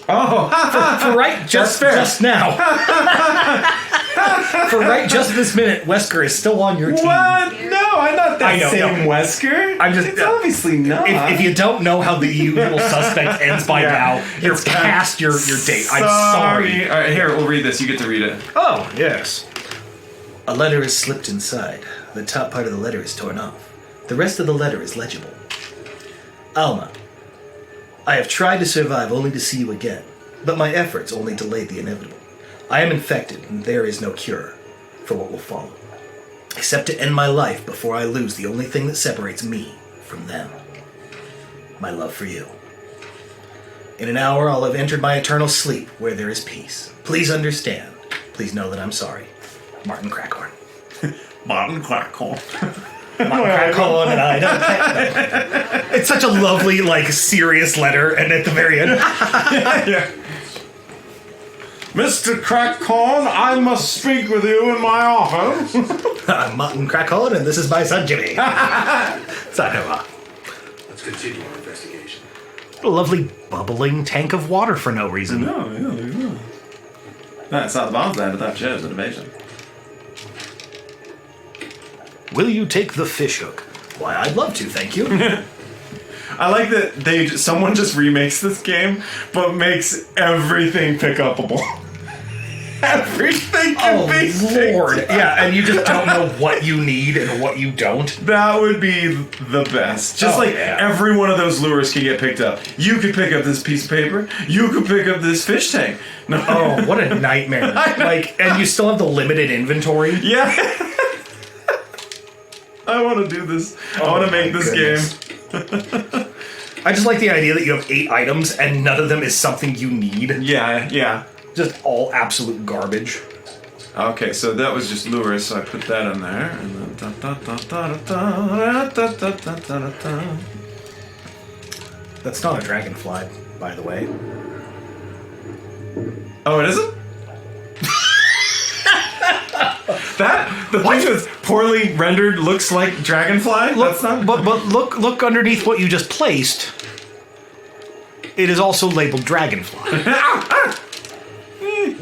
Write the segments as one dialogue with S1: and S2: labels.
S1: Oh,
S2: for right just now. For right just this minute, Wesker is still on your team.
S1: What? No, I'm not that same
S2: no.
S1: Wesker.
S2: It's
S1: obviously not.
S2: If you don't know how the usual suspect ends by now, you're past your date. I'm sorry.
S1: All right, here, we'll read this. You get to read it.
S2: Oh, yes. A letter is slipped inside. The top part of the letter is torn off. The rest of the letter is legible. Alma, I have tried to survive only to see you again, but my efforts only delayed the inevitable. I am infected, and there is no cure for what will follow, except to end my life before I lose the only thing that separates me from them. My love for you. In an hour, I'll have entered my eternal sleep, where there is peace. Please understand. Please know that I'm sorry. Martin Crackhorn.
S1: Martin Crackhorn.
S2: Martin Crackhorn and I don't know. It's such a lovely, serious letter, and at the very end...
S1: Yeah. Mr. Crackhorn, I must speak with you in my office.
S2: I'm Martin Crackhorn, and this is my son, Jimmy. Sayonara.
S3: Let's continue our investigation.
S2: A lovely bubbling tank of water for no reason.
S1: No, yeah. That's not the bombs there, but that shows innovation.
S2: Will you take the fish hook? Why, I'd love to, thank you.
S1: I like that someone just remakes this game, but makes everything pick upable. Everything can be
S2: Lord.
S1: picked up.
S2: Yeah, and you just don't know what you need and what you don't.
S1: That would be the best. Just every one of those lures can get picked up. You could pick up this piece of paper. You could pick up this fish tank. No.
S2: Oh, what a nightmare. And you still have the limited inventory.
S1: Yeah. I want to do this. I want to make this game.
S2: I just like the idea that you have 8 items and none of them is something you need.
S1: Yeah.
S2: Just all absolute garbage.
S1: Okay, so that was just lures, so I put that in there. And then
S2: That's not a dragonfly, by the way.
S1: Oh, it isn't? The thing that's poorly rendered looks like dragonfly?
S2: Look, but look underneath what you just placed. It is also labeled dragonfly.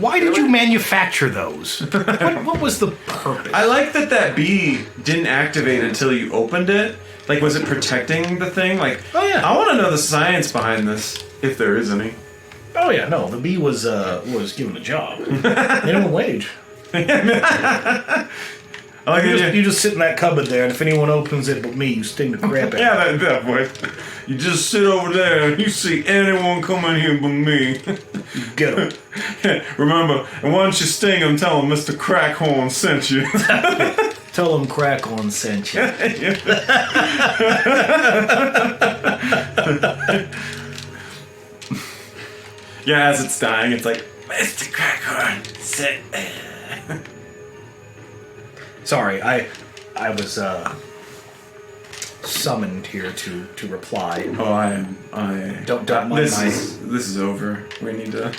S2: Why did you manufacture those? What was the purpose?
S1: I like that bee didn't activate until you opened it. Was it protecting the thing?
S2: Oh yeah.
S1: I want to know the science behind this, if there is any.
S2: Oh yeah, no, the bee was given a job. Minimum wage. You just sit in that cupboard there, and if anyone opens it but me, you sting the crap out of it.
S1: Yeah, that boy. You just sit over there, and you see anyone come in here but me.
S2: Get him.
S1: Remember, and once you sting him, tell him Mr. Crackhorn sent you.
S2: Tell him Crackhorn sent you.
S1: Yeah, as it's dying, it's like, Mr. Crackhorn sent me.
S2: Sorry, I was summoned here to reply.
S1: Oh, I
S2: don't mind
S1: this is over. We need to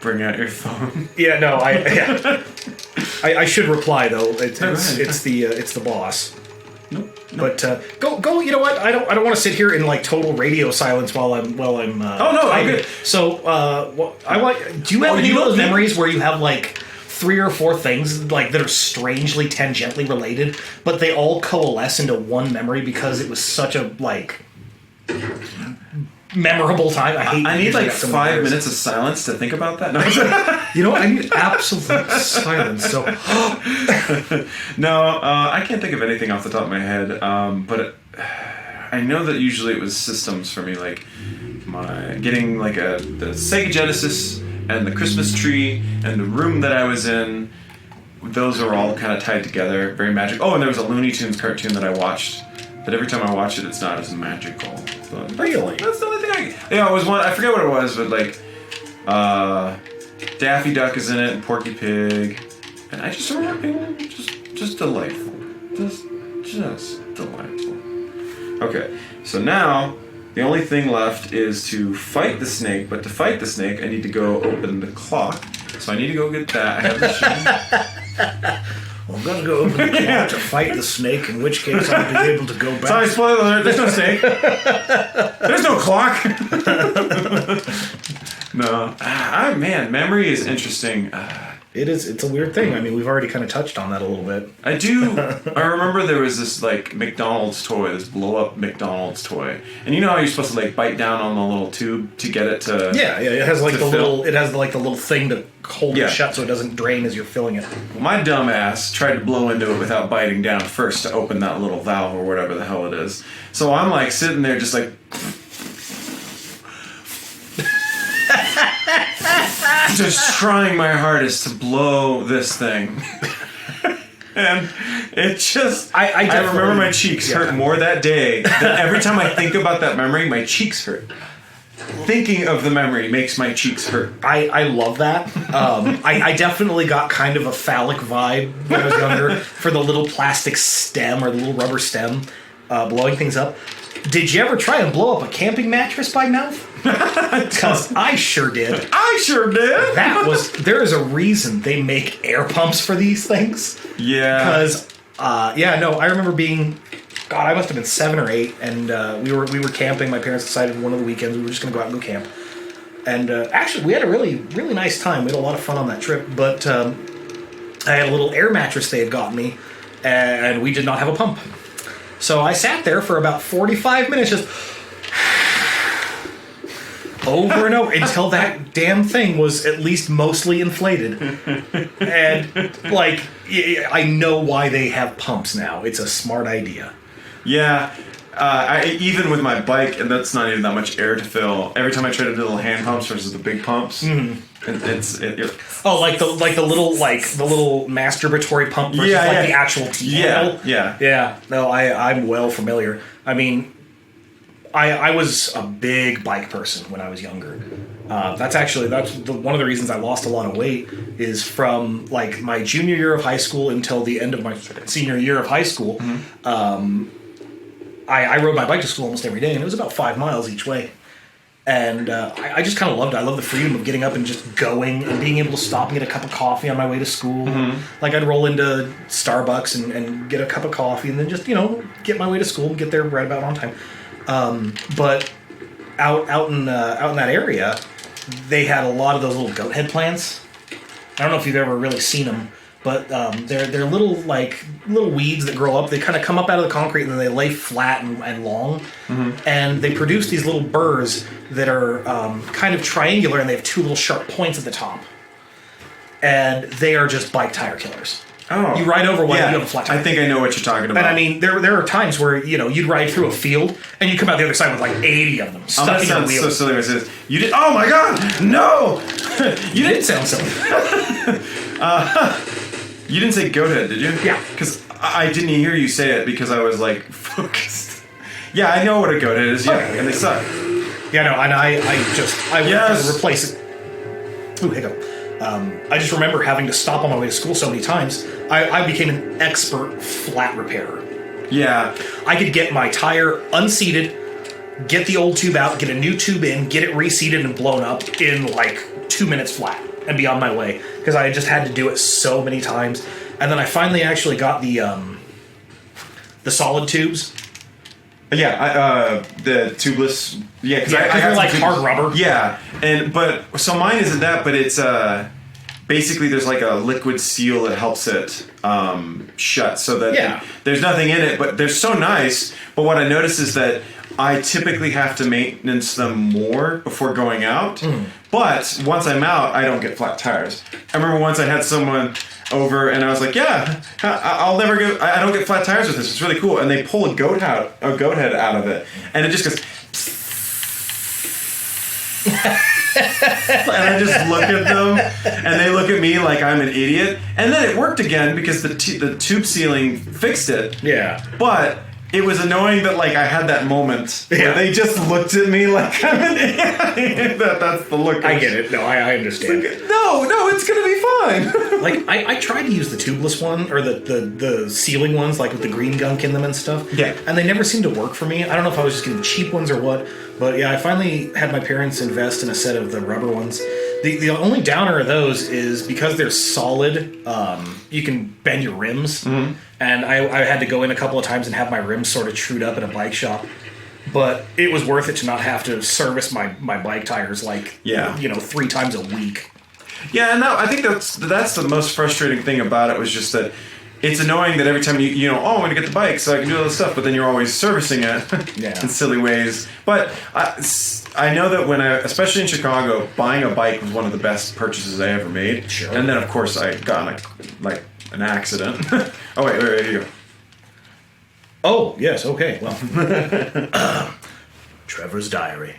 S1: bring out your phone.
S2: Yeah, no, I should reply though. It's the boss.
S1: Nope.
S2: But go. You know what? I don't want to sit here in total radio silence while I'm.
S1: Oh no, I'm good.
S2: So do you have any of those memories where you have 3 or 4 things that are strangely tangentially related, but they all coalesce into one memory because it was such a memorable time?
S1: I need 5 minutes of silence to think about that. No,
S2: you know what? I need absolute silence. So
S1: no, I can't think of anything off the top of my head. But I know that usually it was systems for me, my getting the Sega Genesis and the Christmas tree and the room that I was in. Those are all kind of tied together, very magical. Oh, and there was a Looney Tunes cartoon that I watched. But every time I watch it, it's not as magical. But
S2: really?
S1: That's the only thing it was one. I forget what it was, but Daffy Duck is in it and Porky Pig, and I just remember being just delightful, just delightful. Okay, so now the only thing left is to fight the snake. But to fight the snake, I need to go open the clock. So I need to go get that. I have the machine.
S2: Well, I'm gonna go open the clock to fight the snake, in which case I'll be able to go back.
S1: Sorry, spoiler alert, there's no snake. There's no clock. No. Man, memory is interesting.
S2: It's a weird thing. I mean, we've already kind of touched on that a little bit.
S1: I remember there was this, like, McDonald's toy, this blow-up McDonald's toy. And you know how you're supposed to, like, bite down on the little tube to get it to...
S2: Yeah, it has, like, the
S1: fill?
S2: little thing to hold it shut so it doesn't drain as you're filling it.
S1: My dumb ass tried to blow into it without biting down first to open that little valve or whatever the hell it is. So I'm, like, sitting there just, like... just trying my hardest to blow this thing. And it just... I remember my cheeks hurt more that day. Than every time I think about that memory, my cheeks hurt. Thinking of the memory makes my cheeks hurt.
S2: I love that. I definitely got kind of a phallic vibe when I was younger for the little plastic stem or the little rubber stem blowing things up. Did you ever try and blow up a camping mattress by mouth? Because I sure did.
S1: I sure did.
S2: There is a reason they make air pumps for these things.
S1: Yeah.
S2: Because, I remember being... God, I must have been 7 or 8, and we were camping. My parents decided one of the weekends we were just going to go out and go camp. And actually, we had a really, really nice time. We had a lot of fun on that trip. But I had a little air mattress they had gotten me, and we did not have a pump. So I sat there for about 45 minutes just... over and over until that damn thing was at least mostly inflated. And, like, I know why they have pumps now. It's a smart idea.
S1: Yeah. Even with my bike, and that's not even that much air to fill, every time I try to do little hand pumps versus the big pumps,
S2: like the little masturbatory pump versus the actual T-handle? Yeah. No, I'm well familiar. I mean... I was a big bike person when I was younger. That's one of the reasons I lost a lot of weight is from like my junior year of high school until the end of my senior year of high school. Mm-hmm. I rode my bike to school almost every day, and it was about 5 miles each way. And I just kind of loved it. I love the freedom of getting up and just going and being able to stop and get a cup of coffee on my way to school. Mm-hmm. Like I'd roll into Starbucks and get a cup of coffee and then just, get my way to school and get there right about on time. But out in that area, they had a lot of those little goat head plants. I don't know if you've ever really seen them, but they're little weeds that grow up. They kind of come up out of the concrete and then they lay flat and long, and they produce these little burrs that are kind of triangular and they have 2 little sharp points at the top, and they are just bike tire killers.
S1: Oh.
S2: You ride over one and you have a flat tire.
S1: I think I know what you're talking about.
S2: And I mean, there are times where, you'd ride through a field and you come out the other side with like 80 of them stuck in your wheel.
S1: So silly when it says, you did, oh my god, no!
S2: You didn't sound silly.
S1: You didn't say goat head, did you?
S2: Yeah.
S1: Because I didn't hear you say it because I was like, focused. Yeah, I know what a goat head is, and they suck.
S2: Yeah, no, and I would replace it. Ooh, hiccup. I just remember having to stop on my way to school so many times. I became an expert flat repairer.
S1: Yeah.
S2: I could get my tire unseated, get the old tube out, get a new tube in, get it reseated and blown up in like 2 minutes flat and be on my way. Because I just had to do it so many times. And then I finally actually got the solid tubes.
S1: Yeah, the tubeless. Yeah, because I
S2: have like hard rubber.
S1: Yeah, but so mine isn't that, but it's basically there's like a liquid seal that helps it shut, so that there's nothing in it. But they're so nice. But what I noticed is that I typically have to maintenance them more before going out. Mm. But once I'm out, I don't get flat tires. I remember once I had someone over and I was like, I don't get flat tires with this. It's really cool. And they pull a goat head out of it, and it just goes. And I just look at them, and they look at me like I'm an idiot. And then it worked again because the tube sealing fixed it.
S2: Yeah.
S1: But it was annoying that like I had that moment where they just looked at me like I'm an idiot. That's the look.
S2: I get it. No, I understand.
S1: Like, no, it's gonna be fine.
S2: Like I tried to use the tubeless one or the sealing ones, like with the green gunk in them and stuff.
S1: Yeah.
S2: And they never seemed to work for me. I don't know if I was just getting cheap ones or what. But yeah, I finally had my parents invest in a set of the rubber ones. The only downer of those is because they're solid, you can bend your rims. Mm-hmm. And I had to go in a couple of times and have my rims sort of trued up at a bike shop.
S4: but it was worth it to not have to service my bike tires like,
S1: Yeah.
S4: 3 times a week.
S1: Yeah, and I think that's the most frustrating thing about it was just that it's annoying that every time I'm going to get the bike so I can do all this stuff, but then you're always servicing it in silly ways. But I know that especially in Chicago, buying a bike was one of the best purchases I ever made.
S4: Sure.
S1: And then, of course, I got in an accident. Oh, wait, here you go.
S4: Oh, yes, okay, well. Trevor's diary.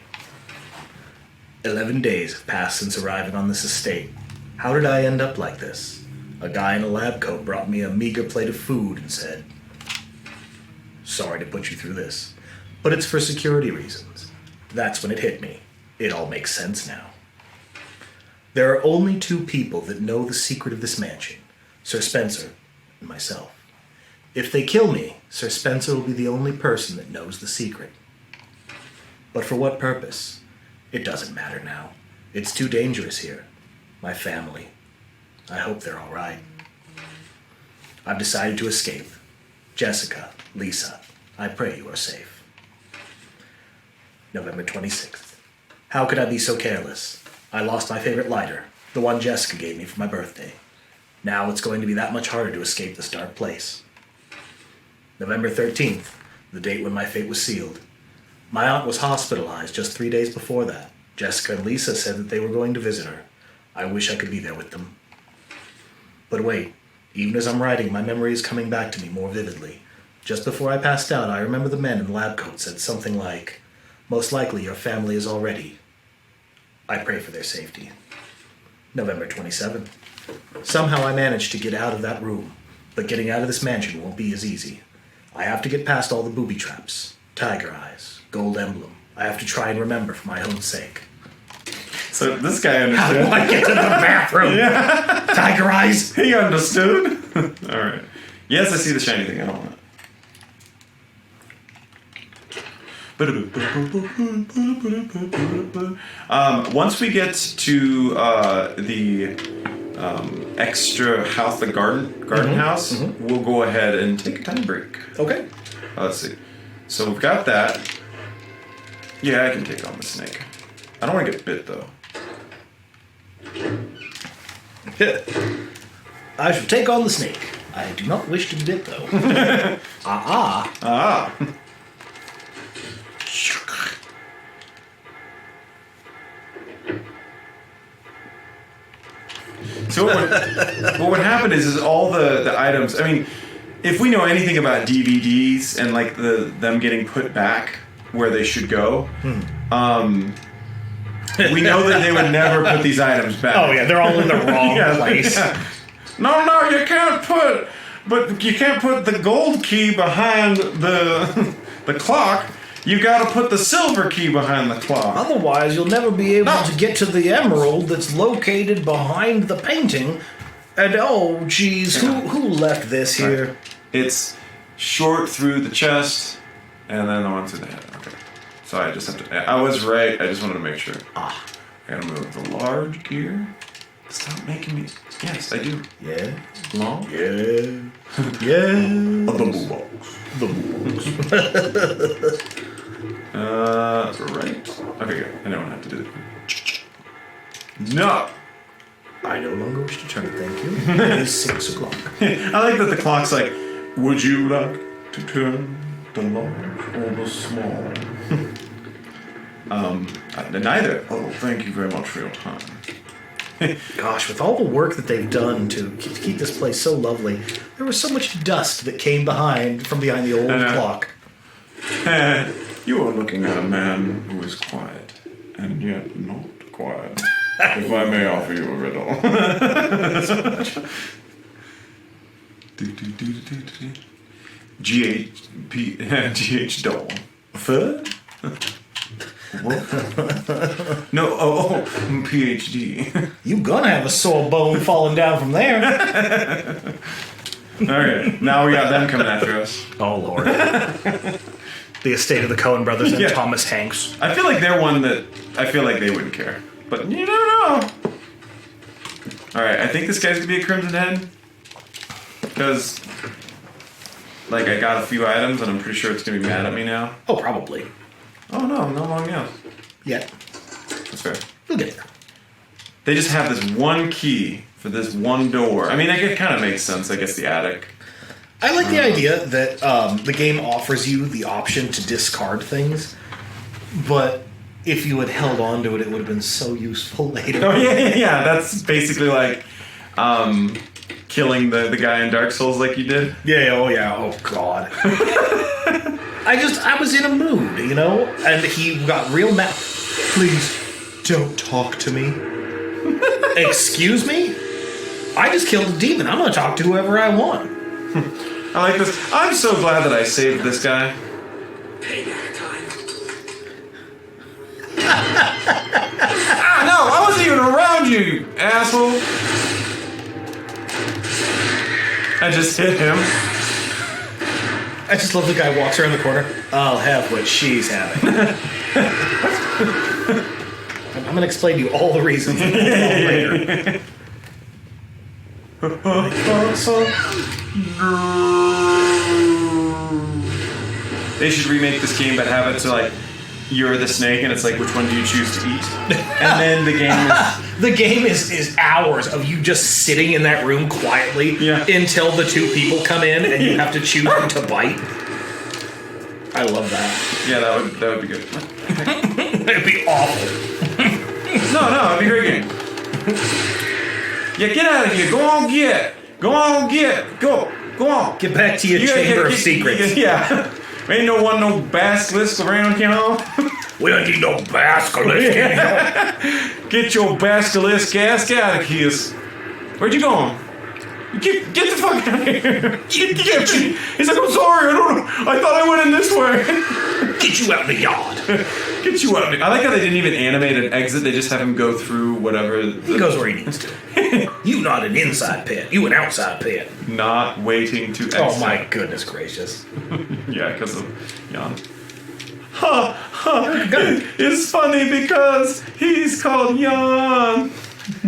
S4: 11 days have passed since arriving on this estate. How did I end up like this? A guy in a lab coat brought me a meager plate of food and said, "Sorry to put you through this, but it's for security reasons." That's when it hit me. It all makes sense now. There are only 2 people that know the secret of this mansion, Sir Spencer and myself. If they kill me, Sir Spencer will be the only person that knows the secret. But for what purpose? It doesn't matter now. It's too dangerous here. My family. I hope they're all right. I've decided to escape. Jessica, Lisa, I pray you are safe. November 26th. How could I be so careless? I lost my favorite lighter, the one Jessica gave me for my birthday. Now it's going to be that much harder to escape this dark place. November 13th, the date when my fate was sealed. My aunt was hospitalized just 3 days before that. Jessica and Lisa said that they were going to visit her. I wish I could be there with them. But wait, even as I'm writing, my memory is coming back to me more vividly. Just before I passed out, I remember the men in the lab coat said something like, "Most likely your family is all ready." I pray for their safety. November 27th. Somehow I managed to get out of that room, but getting out of this mansion won't be as easy. I have to get past all the booby traps, tiger eyes, gold emblem. I have to try and remember for my own sake.
S1: So this guy
S4: How do
S1: understood.
S4: I get to the bathroom?
S1: Yeah.
S4: Tiger eyes?
S1: He understood. All right. Yes, I see the shiny thing. I don't want it. Once we get to the extra house, the garden house, we'll go ahead and take a time break.
S4: Okay.
S1: Let's see. So we've got that. Yeah, I can take on the snake. I don't want to get bit though.
S4: I shall take on the snake. I do not wish to be bit, though.
S1: Ah. So what would happen is all the items. I mean, if we know anything about DVDs and like them getting put back where they should go, we know that they would never put these items back.
S4: Oh, yeah, they're all in the wrong place.
S1: Yeah. No, you can't put. But you can't put the gold key behind the clock. You got to put the silver key behind the clock.
S4: Otherwise, you'll never be able
S1: No.
S4: to get to the emerald that's located behind the painting. And oh, geez, who left this here?
S1: It's short through the chest, and then the one through the head. Okay. So I just have to. I was right. I just wanted to make sure. I gotta move the large gear. Stop making me. Yes, I do.
S4: Yeah.
S1: Long.
S4: Yeah. Yeah.
S1: The blue box.
S4: The books.
S1: Right. Okay, good. I don't have to do it. No.
S4: I no longer wish to turn, thank you. It is 6 o'clock.
S1: I like that the clock's like, would you like to turn the large or the small? Neither. Oh, thank you very much for your time.
S4: Gosh, with all the work that they've done to keep this place so lovely, there was so much dust that came from behind the old clock.
S1: You are looking at a man who is quiet, and yet not quiet. If I may offer you a riddle. GH doll. Fur? No, PhD.
S4: You gonna have a sore bone falling down from there.
S1: Alright, now we got them coming after us.
S4: Oh, Lord. The estate of the Coen brothers and
S1: Yeah.
S4: Thomas Hanks.
S1: I feel like they're one that I feel like they wouldn't care. But you never know. Alright, I think this guy's gonna be a Crimson Head. Because, like, I got a few items and I'm pretty sure it's gonna be mad at me now.
S4: Oh, probably.
S1: Oh no, no long nails.
S2: Yeah,
S1: That's fair.
S2: you'll get there.
S1: They just have this one key for this one door. I mean, it kind of makes sense. I guess the attic.
S2: I like the idea that the game offers you the option to discard things, but if you had held on to it, it would have been so useful later.
S1: Oh yeah. That's basically like killing the guy in Dark Souls, like you did.
S2: Oh god. I was in a mood, you know, and he got real mad. Please don't talk to me. Excuse me? I just killed a demon. I'm gonna talk to whoever I want.
S1: I like this. I'm so glad that I saved this guy.
S3: Payback time.
S1: No, I wasn't even around you, you asshole. I just hit him.
S2: I just love the guy walks around the corner. I'll have what she's having. I'm gonna explain to you all the reasons later.
S1: They should remake this game, but have it to like you're the snake, and it's like which one do you choose to eat? And then the game is
S2: The game is hours of you just sitting in that room quietly until the two people come in and you have to choose who to bite. I love that.
S1: yeah, that would be good.
S2: It'd be awful.
S1: No, it'd be a great game. Yeah, get out of here. Go on, get. Go on.
S2: Get back to your chamber of secrets.
S1: Yeah. Ain't no basilisk around here.
S2: We don't need no basilisk.
S1: Get your basilisk ass out of here. Where'd you going? Get the fuck out of here. Get you. He's like, I'm sorry, I thought I went in this way.
S2: Get you out of the yard.
S1: Get you out of here. I like how they didn't even animate an exit, they just have him go through whatever.
S2: He goes where he needs to. You not an inside pit. You an outside pit.
S1: Not waiting to exit.
S2: Oh my goodness gracious.
S1: Yeah, because of Jan. It's funny because he's called Jan.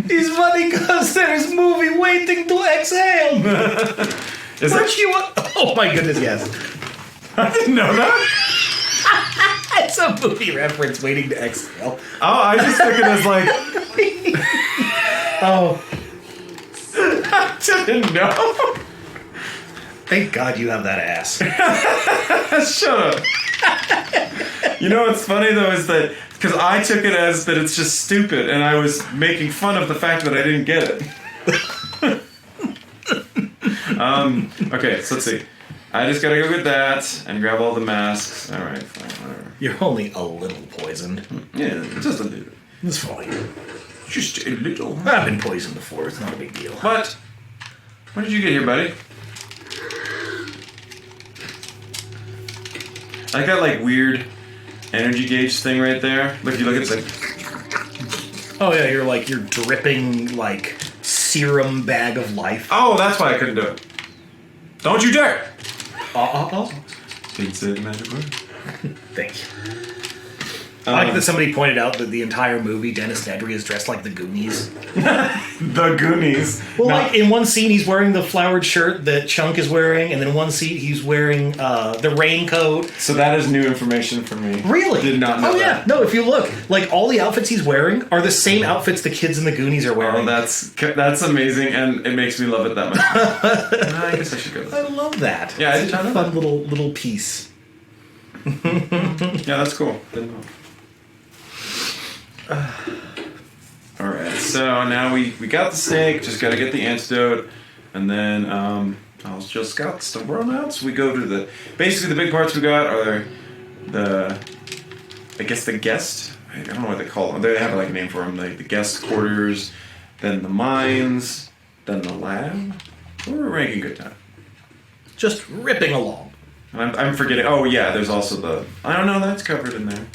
S2: He's funny because there's movie waiting to exhale.
S1: Is
S2: Weren't
S1: that?
S2: you? Oh my goodness, yes.
S1: I didn't know that.
S2: It's a movie reference, waiting to exhale.
S1: Oh, I just took it as like.
S2: Oh,
S1: I didn't know.
S2: thank God you have that ass.
S1: Shut up. You know what's funny though is that because I took it as that it's just stupid, and I was making fun of the fact that I didn't get it. Okay, so let's see. I just gotta go get that and grab all the masks. All right, fine, whatever.
S2: You're only a little poisoned.
S1: Yeah, just a little.
S2: It's fine.
S1: Just a little.
S2: I've been poisoned before. It's not a big deal.
S1: But when did you get here, buddy? I got like weird energy gauge thing right there. Look, you look at it, it's like.
S2: Oh yeah, you're dripping like serum bag of life.
S1: Oh, that's why I couldn't do it. Don't you dare! Didn't say the magic word.
S2: Thank you. I like that somebody pointed out that the entire movie, Dennis Nedry is dressed like the Goonies.
S1: The Goonies.
S2: Well,
S1: No.
S2: like in one scene he's wearing the flowered shirt that Chunk is wearing, and then one scene he's wearing the raincoat.
S1: So that is new information for me.
S2: Really?
S1: Did not know
S2: Oh yeah.
S1: that.
S2: No, if you look, like all the outfits he's wearing are the same outfits the kids in the Goonies are
S1: Oh,
S2: wearing.
S1: that's amazing, and it makes me love it that much. I guess I should go.
S2: I love that.
S1: Yeah, I did
S2: It's
S1: not
S2: a
S1: know
S2: fun little piece.
S1: Yeah, that's cool. Didn't know. All right, so now we got the snake. Just got to get the antidote, and then I'll just got some runouts. We go to basically the big parts we got are I guess the guest. I don't know what they call them. They have like a name for them. Like the guest quarters, then the mines, then the lab. We're making good time.
S2: Just ripping along.
S1: And I'm forgetting. Oh yeah, there's also I don't know. That's covered in there.